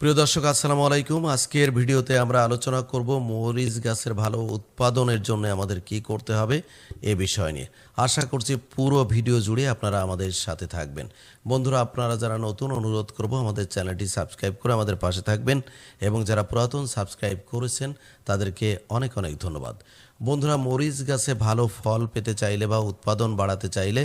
প্রিয় দর্শক আসসালামু আলাইকুম। আজকের ভিডিওতে আমরা আলোচনা করব মরিচ গাছের ভালো উৎপাদনের জন্য আমাদের কি করতে হবে এ বিষয় নিয়ে। আশা করছি পুরো ভিডিও জুড়ে আপনারা আমাদের সাথে থাকবেন। বন্ধুরা, আপনারা যারা নতুন, অনুরোধ করব আমাদের চ্যানেলটি সাবস্ক্রাইব করে আমাদের পাশে থাকবেন, এবং যারা পুরাতন সাবস্ক্রাইব করেছেন তাদেরকে অনেক অনেক ধন্যবাদ। বন্ধুরা, মরিচ গাছে ভালো ফল পেতে চাইলে বা উৎপাদন বাড়াতে চাইলে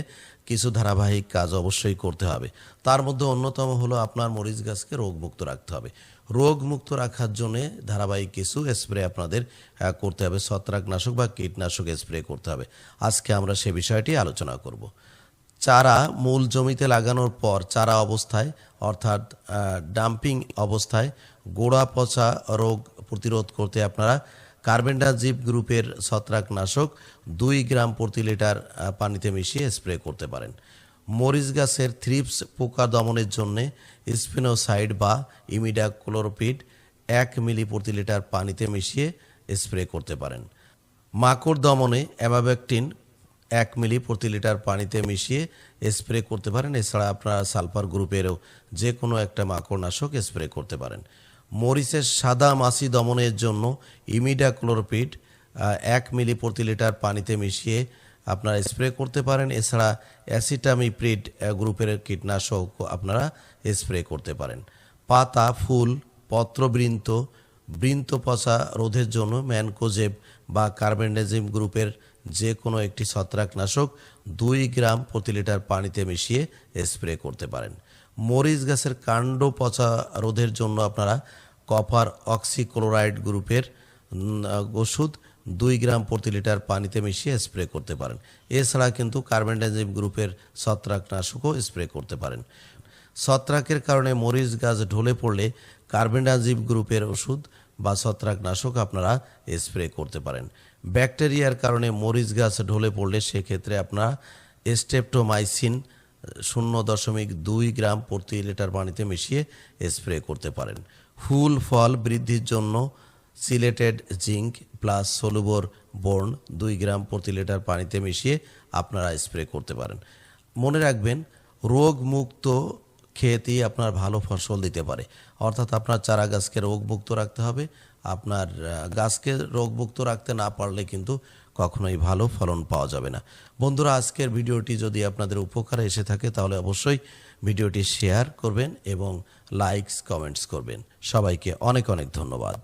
কিছু ধারাবাহিক কাজ অবশ্যই করতে হবে। তার মধ্যে অন্যতম হলো আপনার মরিচ গাছকে রোগমুক্ত রাখতে হবে। রোগমুক্ত রাখার জন্য ধারাবাহিক কিছু স্প্রে আপনাদের করতে হবে, ছত্রাকনাশক বা কীটনাশক স্প্রে করতে হবে। আজকে আমরা সে বিষয়টি আলোচনা করব। চারা মূল জমিতে লাগানোর পর চারা অবস্থায় অর্থাৎ ডাম্পিং অবস্থায় গোড়া পচা রোগ প্রতিরোধ করতে আপনারা কার্বেন্ডাজিম গ্রুপের ছত্রাকনাশক 2 গ্রাম প্রতি লিটার পানিতে মিশিয়ে স্প্রে করতে পারেন। মরিচ গাছের থ্রিপস পোকা দমনের জন্য স্পিনোসাইড বা ইমিডাক্লোরপিড 1 মিলি প্রতি লিটার পানিতে মিশিয়ে স্প্রে করতে পারেন। মাকড় দমনে অ্যামাবেক্টিন 1 মিলি প্রতি লিটার পানিতে মিশিয়ে স্প্রে করতে পারেন। এছাড়া আপনারা সালফার গ্রুপেরও যে কোনো একটা মাকড়নাশক স্প্রে করতে পারেন। মরিচের সাদা মাছি দমনের জন্য ইমিডাক্লোরপিড 1 মিলি প্রতি লিটার পানিতে মিশিয়ে আপনারা স্প্রে করতে পারেন। এছাড়া অ্যাসিটামিপ্রিড গ্রুপের কীটনাশক আপনারা স্প্রে করতে পারেন। পাতা, ফুল, পত্রবৃন্ত, বৃন্ত পচা রোধের জন্য ম্যানকোজেব বা কার্বেন্ডাজিম গ্রুপের যে কোনো একটি ছত্রাকনাশক 2 গ্রাম প্রতি লিটার পানিতে মিশিয়ে স্প্রে করতে পারেন। মরিচ গাছের কাণ্ড পচা রোধের জন্য আপনারা কপার অক্সিক্লোরাইড গ্রুপের ওষুধ 2 গ্রাম প্রতি লিটার পানিতে মিশিয়ে স্প্রে করতে পারেন। এছাড়া কিন্তু কার্বেন্ডাজিম গ্রুপের ছত্রাকনাশকও স্প্রে করতে পারেন। ছত্রাকের কারণে মরিচ গাছ ঢলে পড়লে কার্বেন্ডাজিম গ্রুপের ওষুধ বা ছত্রাকনাশক আপনারা স্প্রে করতে পারেন। ব্যাকটেরিয়ার কারণে মরিচ গাছ ঢলে পড়লে সেক্ষেত্রে আপনারা স্ট্রেপ্টোমাইসিন 0.2 গ্রাম প্রতি লিটার পানিতে মিশিয়ে স্প্রে করতে পারেন। ফুল ফল বৃদ্ধির জন্য সিলেটেড জিঙ্ক প্লাস সলুবর বোর্ন 2 গ্রাম প্রতি লিটার পানিতে মিশিয়ে আপনারা স্প্রে করতে পারেন। মনে রাখবেন, রোগমুক্ত ক্ষেতই আপনার ভালো ফসল দিতে পারে। অর্থাৎ আপনার চারা গাছকে রোগমুক্ত রাখতে হবে। আপনার গাছকে রোগমুক্ত রাখতে না পারলে কিন্তু কখনোই ভালো ফলন পাওয়া যাবে না। বন্ধুরা, আজকের ভিডিওটি যদি আপনাদের উপকারে এসে থাকে তাহলে অবশ্যই ভিডিওটি শেয়ার করবেন এবং লাইকস কমেন্টস করবেন। সবাইকে অনেক অনেক ধন্যবাদ।